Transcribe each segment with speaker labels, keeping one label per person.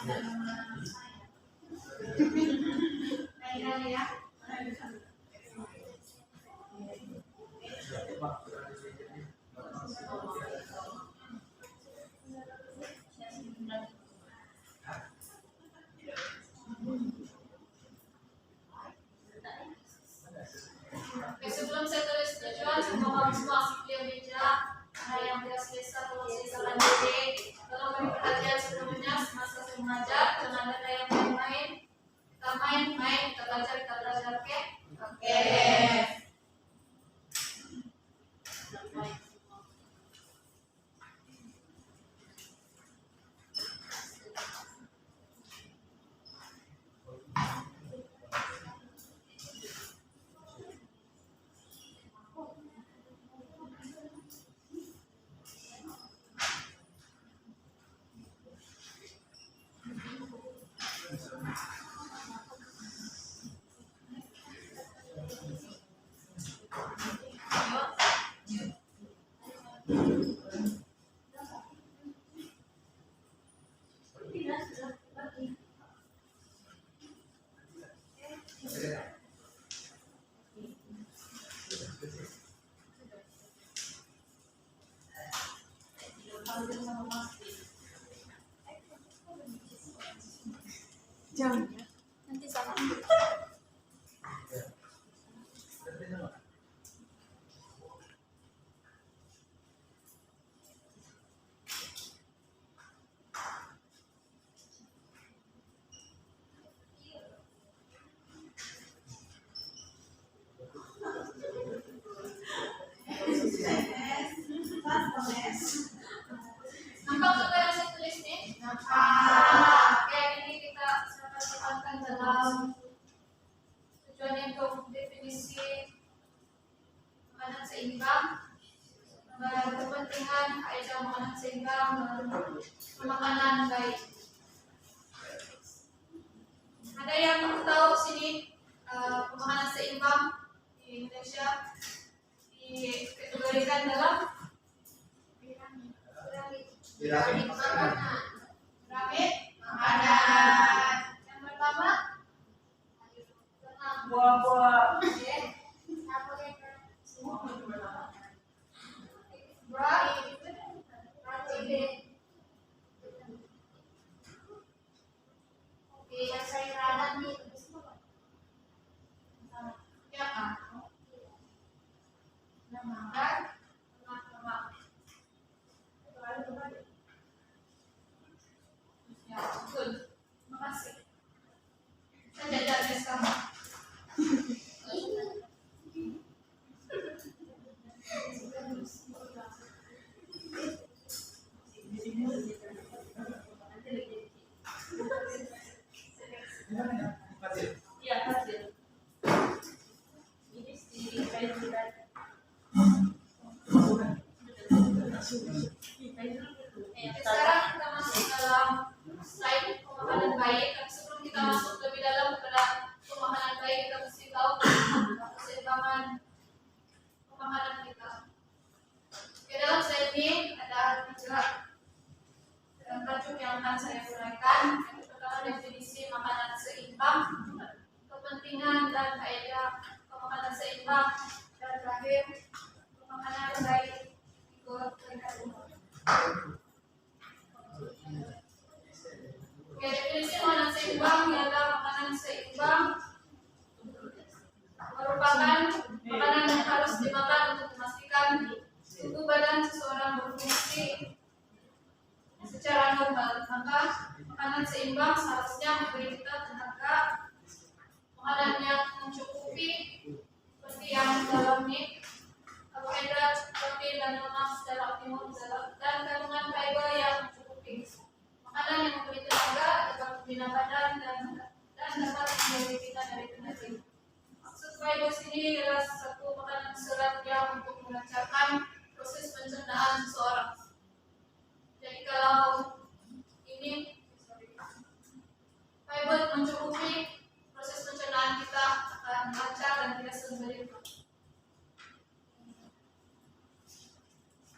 Speaker 1: ya. Oke, sebelum saya tulis tujuan, semua kamu semua asik meja. Nah, yang tidak selesai kalau saya lanjut. Tolong beri perhatian sebelumnya semasa saya mengajar, jangan ada yang main-main. Kita main-main, kita belajar, oke? Oke.
Speaker 2: Jam nanti sama.
Speaker 1: Nampak apa yang saya tulis nih? Nampak. Oke, ini kita tempatkan dalam tujuan yang definisi makanan seimbang, kepentingan kaidah makanan seimbang, makanan baik. Ada yang tahu sini makanan seimbang di Indonesia dikategorikan dalam piramid makanan. Yang pertama
Speaker 2: Buah-buah.
Speaker 1: yang saya radan nih. Ya kan? Makan. Ya, betul. Terima kasih. Saya jajan sekarang. Iya, hasil. Ini si kayu kita. Sekarang kita masuk dalam slide pemakanan baik. Tapi sebelum kita masuk lebih dalam kepada pemakanan baik, kita mesti tahu keseimbangan pemakanan kita. Oke, dalam slide ini ada 3 tajuk yang akan saya uraikan. Yang pertama definisi makanan seimbang, kepentingan dan kaidah pemakanan seimbang, dan terakhir pemakanan baik ikut peringkat umum. Oke, definisi makanan seimbang adalah makanan seimbang merupakan makanan yang harus dimakan untuk memastikan tubuh badan seseorang berfungsi secara normal. Maka makanan seimbang seharusnya memberi kita tenaga, makanan yang mencukupi seperti yang dalam nih, karbohidrat, protein dan lemak secara optimum, dan kandungan fiber yang mencukupi. Makanan yang memberi tenaga dapat membina badan dan dapat menjaga kita dari penyakit. Maksud fiber sini adalah satu makanan serat yang untuk melancarkan proses pencernaan seseorang. Jadi kalau ini fiber mencukupi, proses pencernaan kita akan lancar dan tidak sembari.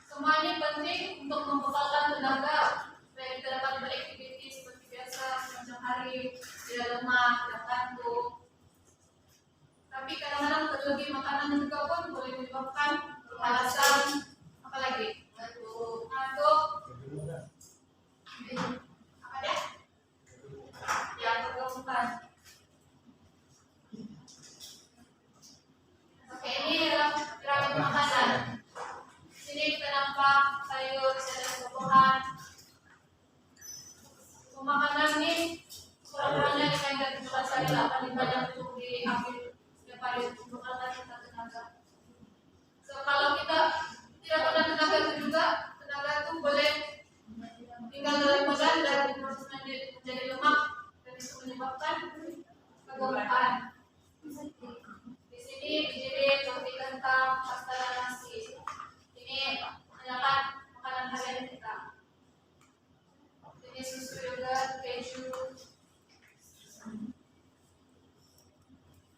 Speaker 1: Semua ini penting untuk membekalkan tenaga supaya kita dapat beraktivitas seperti biasa hari, tidak lemah, tidak kantuk. Tapi kadang-kadang berlebih makanan juga pun boleh menyebabkan alasan apa lagi? Ngantuk. Apa deh? Ya, kegemukan. Oke, ini adalah piramid makanan. Sini kita nampak sayur, dan buah-buahan. Makanan ini kurang-kurangnya dikaitkan dengan pasal paling banyak untuk diambil setiap hari untuk mengangkat kita tenaga. So kalau kita tidak pernah tenaga itu juga, tenaga itu boleh tinggal dalam badan dan diproses menjadi lemak dan itu menyebabkan kegemukan. Di sini biji roti kentang, pasta dan nasi. Ini menandakan makanan harian kita. Ini susu yogurt, keju,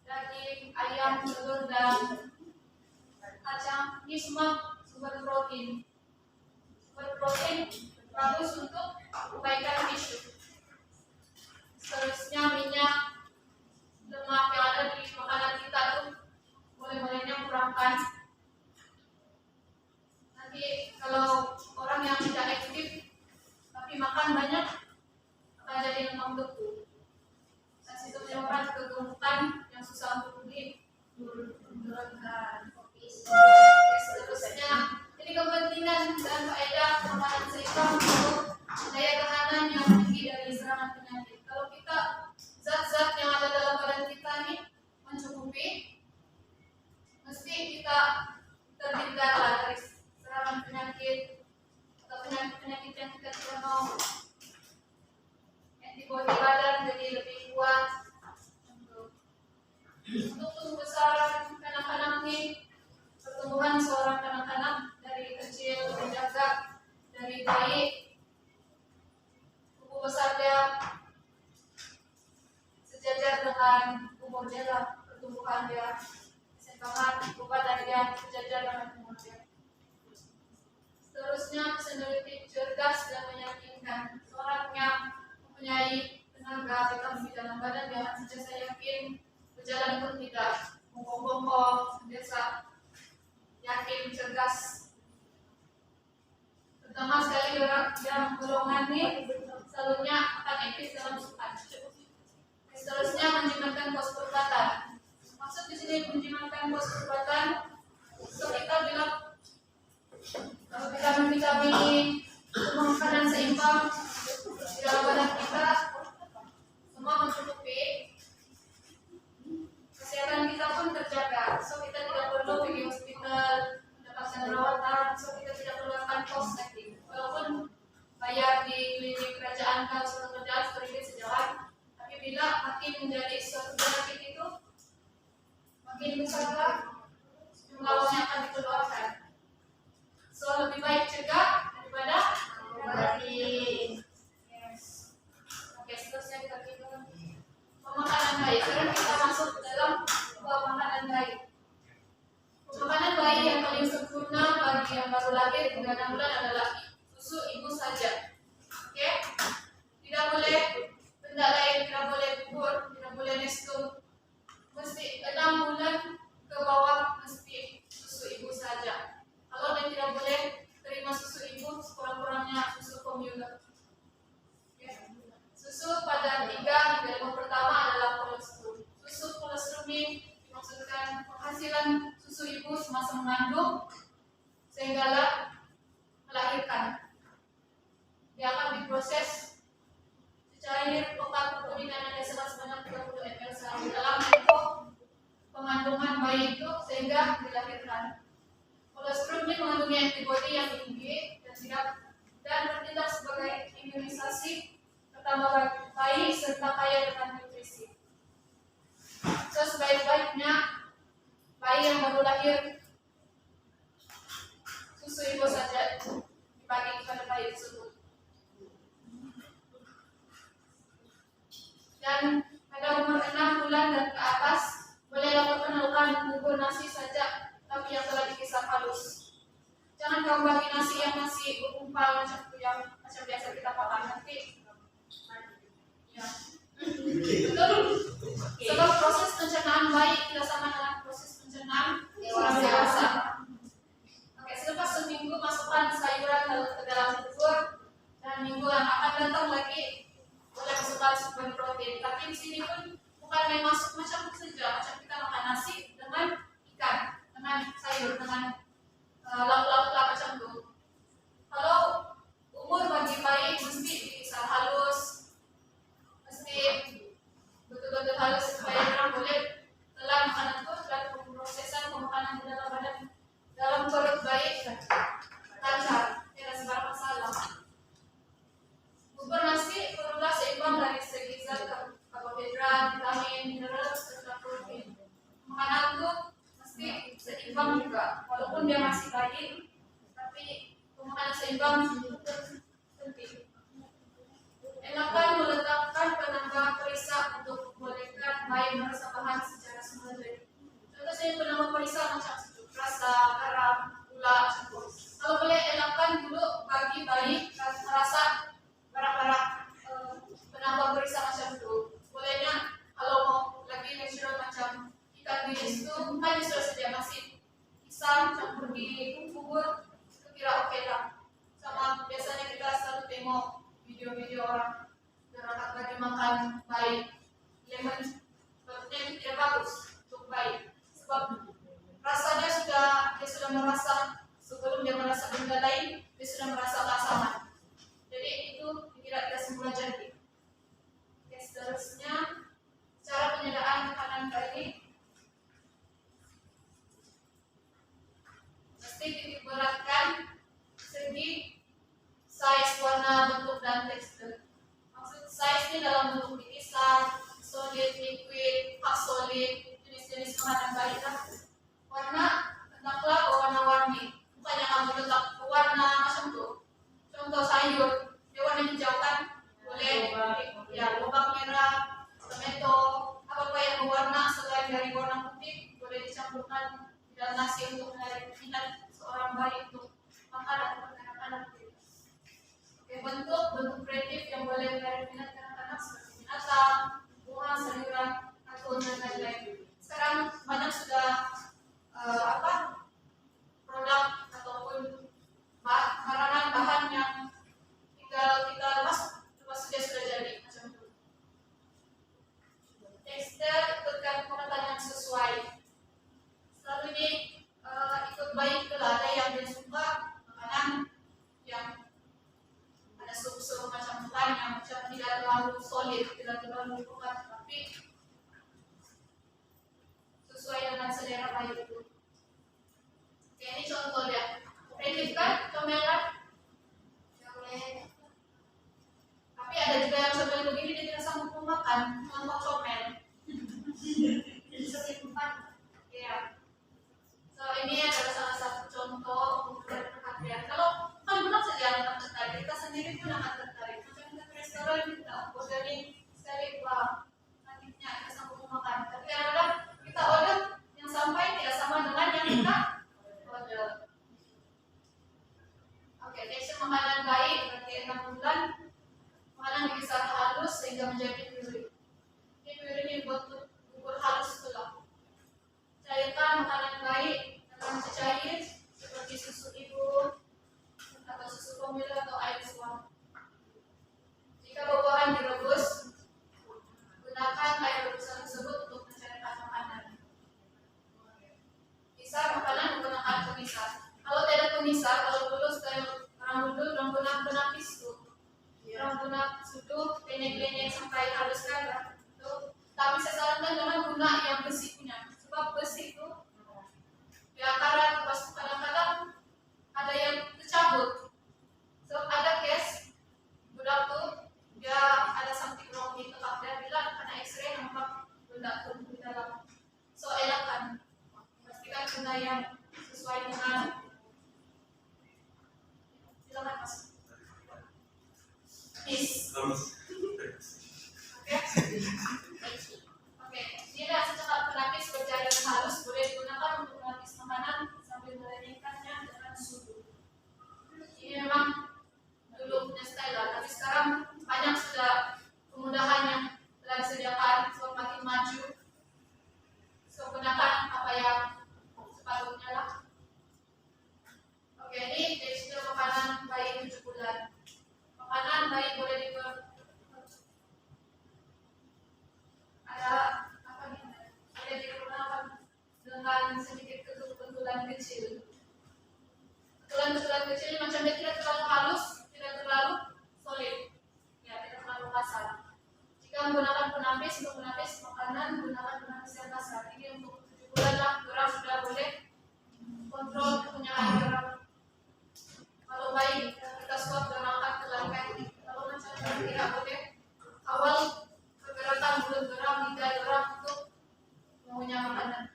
Speaker 1: daging, ayam, telur, dan kacang. Ini semua sumber protein. Sumber protein bagus untuk perbaikan tisu. Seterusnya minyak, lemak yang ada di makanan kita tuh boleh-bolehnya kurangkan. Nanti kalau orang yang tidak aktif tapi makan banyak akan jadi lemah beku. Dan itu menyebabkan kegemukan yang susah untuk diturunkan. Seterusnya, jadi kepentingan dan faedah makanan seimbang untuk daya tahanan yang tinggi dari serangan penyakit. Kalau kita zat-zat yang ada dalam badan kita nih mencukupi, mesti kita terhindar dari serangan penyakit atau penyakit yang kita tidak mau. Antibodi badan jadi lebih kuat. Untuk tumbuh besar kanak-kanak nih, pertumbuhan seorang kanak-kanak dari kecil dijaga dari bayi, tumbuh besar dia sejajar dengan umur dia, pertumbuhan dia seimbang, badan dia sejajar dengan umur dia. Seterusnya personality cerdas dan meyakinkan. Seorang yang mempunyai tenaga tetap di dalam badan jangan sentiasa yakin, berjalan pun tidak bongkok-bongkok, biasa yakin, cerdas. Pertama sekali yang golongan ini selalunya akan aktif dalam sukan. Seterusnya menjimatkan pos perbuatan. Maksud di sini menjimatkan pos perbuatan, so kita bilang kalau kita memvitamin makanan seimbang di dalam badan kita semua mencukupi, kesehatan kita pun terjaga. So kita tidak perlu pergi hospital mendapatkan perawatan. So kita tidak perlu akan kos lagi. Walaupun bayar di klinik kerajaan kalau suatu kerjaan seperti sejalan, tapi bila makin menjadi suatu penyakit itu makin besar jumlah uangnya akan dikeluarkan. So lebih baik cegah daripada obati. Yes. Oke, seterusnya kita bilang pemakanan bayi. Sekarang kita masuk dalam pemakanan bayi. Pemakanan bayi yang paling sempurna bagi yang baru lahir hingga 6 bulan adalah susu ibu saja. Oke? Tidak boleh benda lain, tidak boleh bubur, tidak boleh nestum. Mesti 6 bulan ke bawah mesti susu ibu saja. Kalau dia tidak boleh terima susu ibu, sekurang-kurangnya susu formula. Okay. Susu pada 3 hingga 5 pertama adalah kolostrum. Susu kolostrum ini dimaksudkan penghasilan susu ibu semasa mengandung sehinggalah melahirkan. Dia akan diproses secara otak perkembangan yang sebanyak 30 ml sehari dalam tempo pengandungan bayi itu sehingga dilahirkan. Kolostrum ini mengandungi antibodi yang tinggi dan bertindak sebagai imunisasi pertama bayi serta kaya dengan nutrisi. So sebaik-baiknya bayi yang baru lahir susu ibu saja dibagi kepada bayi tersebut. Dan pada umur 6 bulan dan ke atas boleh perkenalkan bubur nasi saja, tapi yang telah dikisar halus. Jangan kamu bagi nasi yang masih berkumpal macam biasa kita makan nanti. Ya. asupan protein. Tapi di sini pun bukan yang masuk macam itu saja, macam kita makan nasi dengan ikan, dengan sayur, dengan lauk-lauk macam itu. Kalau umur bagi bayi mesti dipisah halus, mesti betul-betul halus supaya orang boleh telan makanan itu dan pemrosesan pemakanan di dalam badan dalam perut bayi lancar, tidak sebarang masalah. Bubur nasi perlulah seimbang dari segi zat karbohidrat, vitamin, mineral, serta protein. Makanan itu mesti seimbang juga, walaupun dia masih bayi, tapi makanan seimbang itu penting. Enakan meletakkan penambah perisa untuk membolehkan bayi merasa bahan secara sengaja. Contoh saya penambah perisa macam sejuk rasa, garam, gula, campur. Kalau boleh enakan dulu bagi bayi merasa barak-barak penambah perisa macam itu. Bolehnya kalau mau lagi natural macam ikan bilis itu kan sudah sedia nasi pisang campur di bubur itu kira oke lah. Sama biasanya kita selalu tengok video-video orang berangkat bagi makan bayi lemon, sebabnya itu tidak bagus untuk bayi sebab rasanya dia sudah merasa sebelum dia merasa benda lain dia sudah merasa keasaman, jadi itu tidak semula jadi. Oke, seterusnya cara penyediaan makanan bayi mesti diberatkan segi size, warna, bentuk, dan tekstur. Maksud size ini dalam bentuk bingkisan, solid, liquid, half solid, jenis-jenis makanan bayi kan. Warna, hendaklah berwarna-warni, bukan yang kamu letak warna macam itu. Contoh sayur, dia warna hijau kan, boleh ya lubang merah, tomato, apa-apa yang berwarna selain dari warna putih boleh dicampurkan di dalam nasi untuk menarik minat seorang bayi untuk makan atau anak-anak. Bentuk kreatif yang boleh menarik minat anak-anak seperti binatang, bunga, sayuran, atau dan lain-lain. Sekarang banyak sudah produk ataupun bahan yang tinggal kita lepas sudah jadi macam itu. Tekstil ikutkan pemetaan yang sesuai. Selalu ini ikut baik ke ada yang dia suka makanan yang ada sup-sup macam bukan yang macam tidak terlalu solid, tidak terlalu kuat, tapi sesuai dengan selera bayi itu. Oke, ini contoh dia. Kreatif kan, comelan? Boleh. Tapi ada juga yang comel begini dia tidak sanggup makan, contoh comel. Sesimpan. Ya. So ini adalah salah satu contoh untuk perhatian. Kalau kan benar saja anak tertarik, kita sendiri pun akan tertarik. Macam kita ke restoran kita ordering sekali nantinya kita sanggup makan. Tapi kadang-kadang kita order yang sampai tidak sama dengan yang kita order. Oke, tekstur makanan bayi berarti 6 bulan. Makanan dipisah halus sehingga menjadi puree. Ini puree ini bentuk bubur halus itulah. Cairkan makanan bayi dengan cecair seperti susu ibu atau susu formula atau air suam. Jika buah-buahan direbus, gunakan air rebusan tersebut untuk mencairkan makanan. Pisah makanan menggunakan pemisah. Kalau tidak pemisah, kalau dulu orang dulu menggunakan penapis itu, orang guna sudu lenyek-lenyek sampai haluskan lah. Tapi saya sarankan jangan guna yang besi punya, sebab besi itu di akaran pas kadang-kadang ada yang tercabut. So ada case budak tuh dia ada something wrong di otak dia, bila kena X-ray nampak benda tuh di dalam. So enakan pastikan guna yang sesuai dengan. Silakan mas. Peace. Oke, ini adalah secangkap penapis berjaring halus, boleh digunakan untuk menapis makanan sambil melenyekkannya dengan sudu. Ini memang dulu punya style lah, tapi sekarang banyak sudah kemudahan yang telah disediakan, so makin maju. So gunakan apa yang sepatutnya lah. Oke, ini tekstur makanan bayi 7 bulan. Makanan bayi boleh kecil. Betulan-betulan kecil macam dia tidak terlalu halus, tidak terlalu solid, ya tidak terlalu kasar. Jika menggunakan penapis untuk menapis makanan, gunakan penapis yang kasar. Ini untuk 7 bulan lah, orang sudah boleh kontrol kepunyaan orang. Kalau bayi kita suap dan angkat ke langkai, kalau macam tidak boleh. Awal pergerakan mulut geram, lidah geram untuk mengunyah makanan.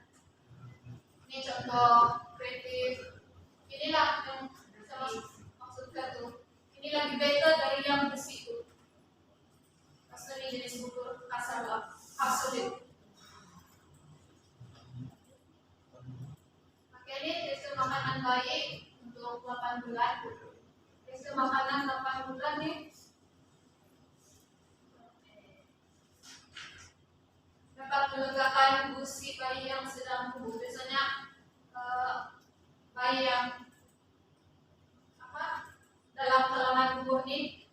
Speaker 1: Ini contoh kreatif. Inilah yang saya maksudkan tuh. Ini lebih better dari yang besi itu. Asli jenis buku kasar lah, absolut. Oke, ini tekstur makanan bayi untuk 8 bulan. Tekstur makanan 8 bulan nih. Dapat melegakan gusi bayi yang sedang tumbuh. Biasanya bayi yang dalam halaman tubuh nih,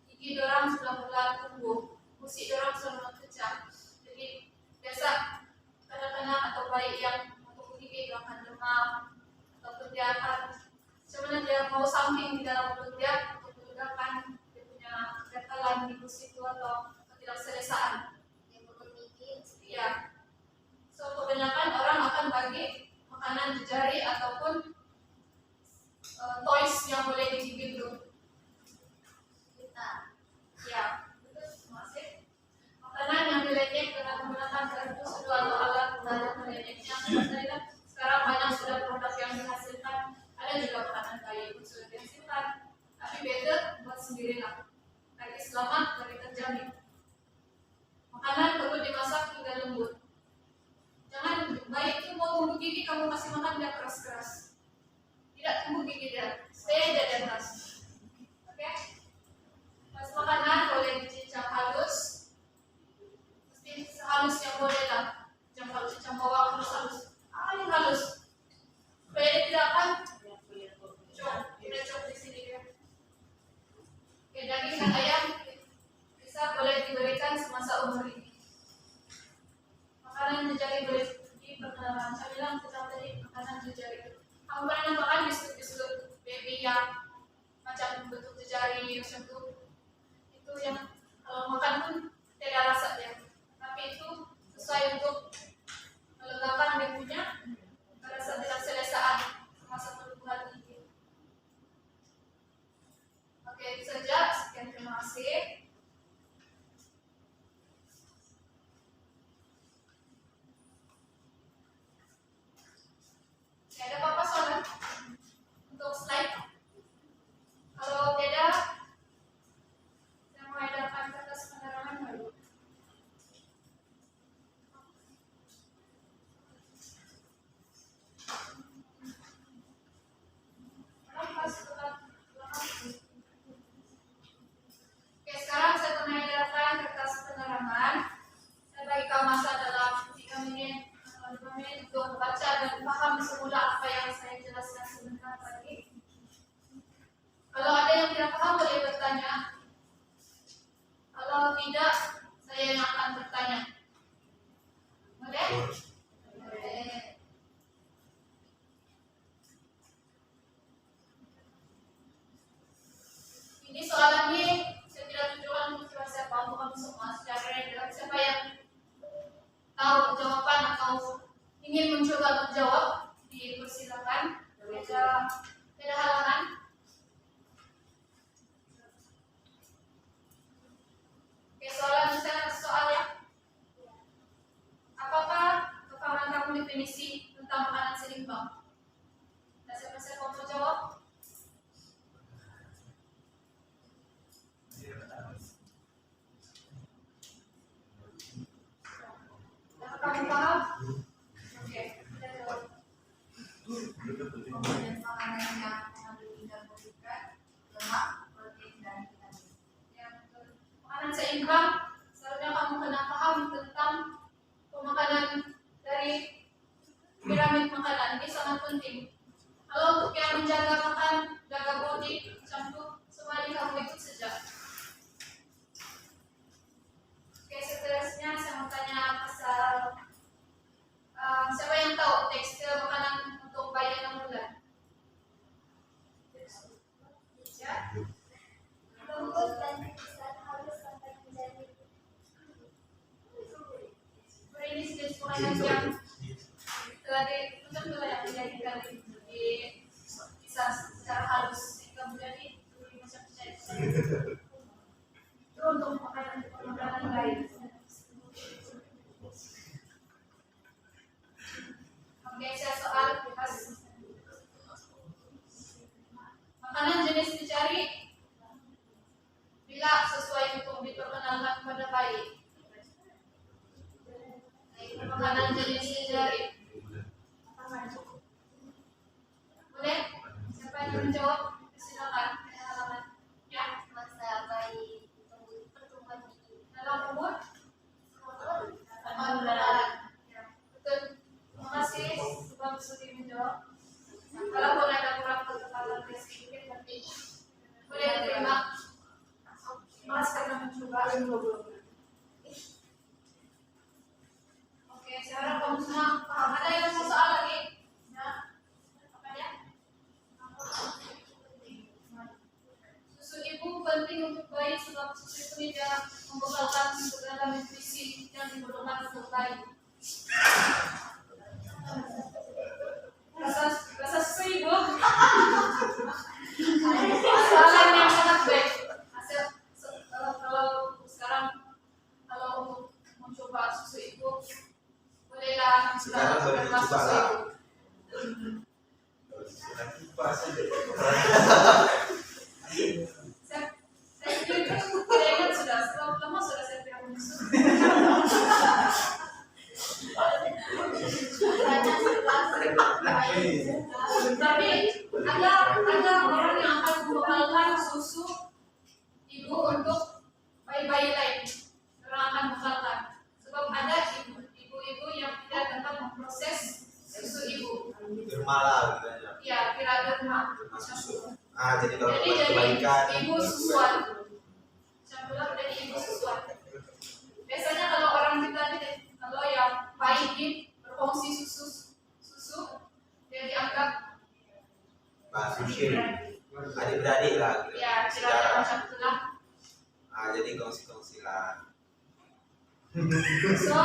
Speaker 1: gigi dorang sudah mulai tumbuh, gusi dorang sudah pecah. Jadi biasa anak-anak atau bayi yang tumbuh gigi dorang akan demam ataupun dia akan sebenarnya dia mau samping di dalam mulut dia untuk melegakan dia punya getalan di gusi itu atau ketidakselesaan. Ya. So kebanyakan orang akan bagi makanan di jari ataupun toys yang boleh digigit dulu. Ya, itu masih makanan yang dilecek dengan menggunakan kardus atau alat untuk meleceknya. Sekarang banyak sudah produk yang dihasilkan. Ada juga makanan bayi yang sudah dihasilkan. Tapi better buat sendiri lah. Lagi selamat, lagi terjamin. Makanan perlu dimasak hingga lembut. Jangan bayi itu mau tumbuh gigi kamu kasih makan dia keras-keras. Tidak tumbuh gigi dia, stay aja di atas. Oke? Pas makanan boleh dicincang halus. Mesti sehalus yang boleh lah. Jangan kalau cincang bawang halus. Paling halus. Supaya dia tidak akan tidak cok di sini ya. Oke, daging dan ayam bisa boleh diberikan semasa umur ini. Makanan jejari boleh di perkenalan. Saya bilang kita tadi makanan jejari. Kamu pernah makan biskuit-biskuit baby yang macam bentuk jejari macam itu yang kalau makan pun tidak rasa dia. Tapi itu sesuai untuk melegakan dia punya rasa tidak selesaan masa pertumbuhan gigi. Oke, itu saja. Sekian, terima kasih. Ada apa-apa soalnya untuk slide? Kalau tidak, saya mau adakan kertas penerangan baru. Oke, sekarang saya akan adakan kertas penerangan. Saya bagikan masa dalam 3 menit. 5 menit untuk membaca dan paham semula apa yang saya jelaskan sebentar tadi. Kalau ada yang tidak paham boleh bertanya. Kalau tidak, saya yang akan bertanya. Boleh? Boleh. Ini soalan ini saya tidak tujuan untuk siapa untuk kamu semua secara random. Siapa yang tahu jawaban atau ingin mencoba menjawab, dipersilakan. Tidak halangan. Oke, soalnya. Apakah kepahaman kamu definisi tentang makanan seimbang? Ada siapa-siapa mau jawab? Apakah kamu paham? Oke, kita jawab. Kemudian makanan yang mengandung karbohidrat, lemak, protein, dan vitamin. Ya, betul. Makanan seimbang, seharusnya kamu kena paham tentang pemakanan dari piramid makanan. Ini sangat penting. Kalau untuk yang menjaga makan, jaga body, macam itu, semua ini kamu ikut saja. Oke, seterusnya saya mau tanya pasal siapa yang tahu tekstil makanan untuk bayi makanan yang telah dijadikan di bisa secara halus sehingga menjadi lebih macam cair. Itu untuk makanan lain. Oke, saya soal bebas. Makanan jenis dicari bila sesuai hukum diperkenalkan kepada bayi. Makanan jenis dicari. Boleh? Siapa yang menjawab? Silakan. Halaman. Ya.
Speaker 2: Masa bayi pertumbuhan tinggi.
Speaker 1: Dalam umur 8
Speaker 2: 8
Speaker 1: bulan. Ya, betul. Terima kasih sebab sudah menjawab. Kalau boleh ada kurang ketepatan sedikit tapi boleh diterima. Mas karena mencoba. Oke, sekarang kamu semua paham. Ada yang mau soal lagi? Ya. Apa ya? Susu ibu penting untuk bayi sebab susu itu tidak membekalkan segala nutrisi yang dibutuhkan untuk bayi. Rasa susu ibu soalan yang sangat baik. Kalau sekarang kalau untuk mencoba susu ibu bolehlah
Speaker 3: Sekarang boleh
Speaker 1: coba
Speaker 3: dicoba
Speaker 1: susu
Speaker 3: lah.
Speaker 1: ibu. Saya tidak ingat sudah setelah lama sudah saya tidak menyusu. Tapi ada orang yang akan membekalkan susu ibu untuk bayi-bayi lain. Orang akan bekalkan. Sebab ada ibu-ibu yang tidak dapat memproses susu ibu.
Speaker 3: Dermalah gitu aja.
Speaker 1: Ya, kira derma.
Speaker 3: Susu. Ah, jadi kalau
Speaker 1: Jadi
Speaker 3: kebalikan
Speaker 1: ibu susuan. Campuran dari ibu susuan. Biasanya kalau orang kita kalau yang bayi ini berfungsi susu dia dianggap
Speaker 3: Pak Sushir adik-beradik lah gitu.
Speaker 1: ya kira-kira macam itulah.
Speaker 3: Ah, jadi kongsi-kongsi lah.
Speaker 1: So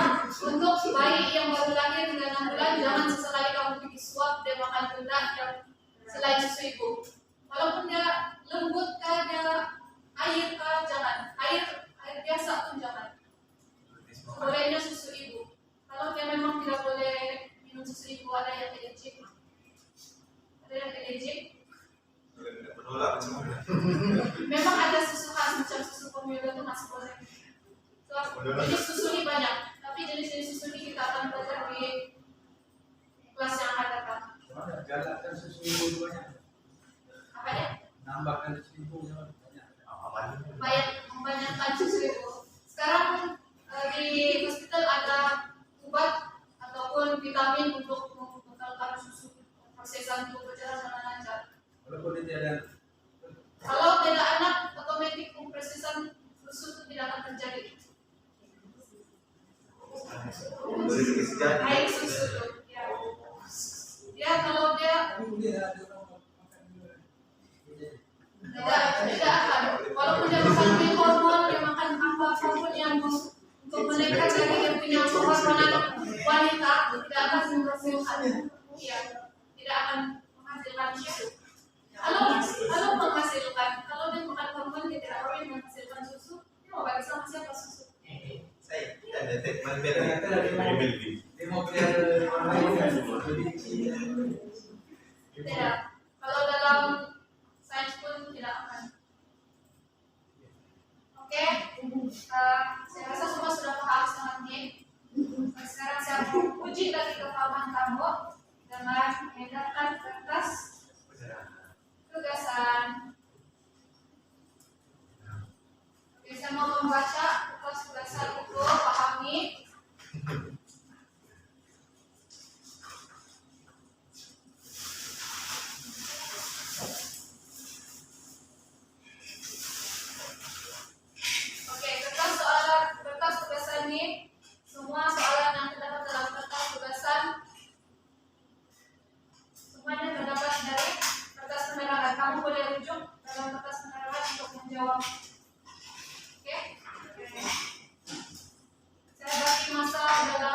Speaker 1: untuk bayi yang baru lahir hingga 6 bulan jangan sesekali kamu pergi suap dia makan tuna yang selain susu ibu. Walaupun dia lembut kah dia air kah jangan. Air biasa pun jangan. Bolehnya susu ibu. Kalau dia memang tidak boleh minum susu ibu ada yang allergic. Ada yang allergic.
Speaker 3: Menolak macam mana?
Speaker 1: Memang ada susu khas macam susu formula itu masih boleh. So, jenis susu ini banyak, tapi jenis-jenis susu ini kita akan belajar di kelas yang akan datang.
Speaker 4: Galakkan susu ibu banyak.
Speaker 1: Apa ya?
Speaker 4: Nambahkan susu ibu banyak.
Speaker 1: Membanyakkan susu ibu. Sekarang di hospital ada obat ataupun vitamin untuk membekalkan susu prosesan itu berjalan dengan lancar.
Speaker 4: Walaupun dia ada.
Speaker 1: Kalau tidak anak, otomatis prosesan susu itu tidak akan terjadi.
Speaker 3: Boleh dikasih jadi.
Speaker 1: Air susu itu, ya. Ya kalau dia tidak akan. Walaupun dia makan pil hormon, dia makan apapun yang untuk menaikkan dari dia punya kehormonan wanita, tidak akan menghasilkan. Ya, tidak akan menghasilkan susu. Kalau menghasilkan, kalau dia makan hormon dia tidak boleh menghasilkan susu, dia mau bagi sama siapa susu?
Speaker 3: Saya tidak detek malbel.
Speaker 4: Dia mau pelihara orang lain kan?
Speaker 1: Tidak. Kalau dalam sains pun tidak akan. Oke, saya rasa semua sudah paham setengah menit. Sekarang saya mau uji lagi kepahaman kamu dengan mengedarkan kertas tugasan. Oke, saya mau membaca kertas tugasan itu, pahami. Oke, kertas tugasan ini semua soalan yang terdapat dalam kertas tugasan semuanya terdapat dari kertas penerangan. Kamu boleh rujuk dalam kertas penerangan untuk menjawab. Oke? Saya bagi masa dalam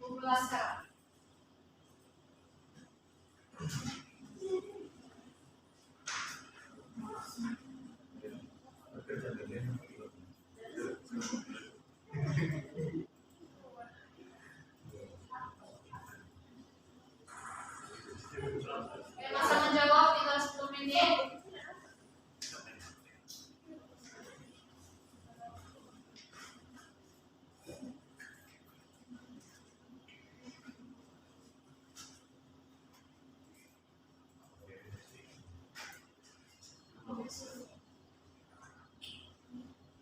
Speaker 1: Pemula sekarang. Oke, masa menjawab tinggal 10 menit.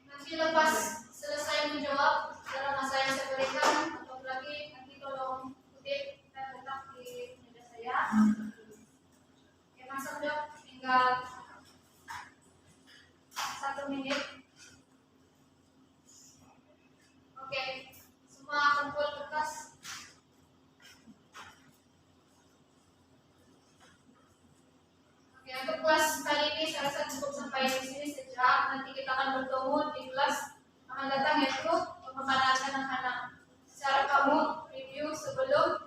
Speaker 1: Nanti lepas selesai menjawab dalam masa yang saya berikan, atau lagi nanti tolong kutip dan letak di meja saya. Oke, masa menjawab tinggal 1 menit. Oke, semua kumpul kertas. Oke, untuk kelas kali ini saya rasa cukup sampai di sini saja. Nanti kita akan bertemu di kelas akan datang, yaitu memperkenalkan anak-anak. Secara kamu review sebelum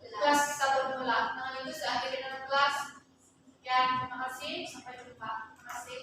Speaker 1: kelas kita bermula. Dengan itu saya akhiri dengan kelas. Sekian, terima kasih. Sampai jumpa. Terima kasih.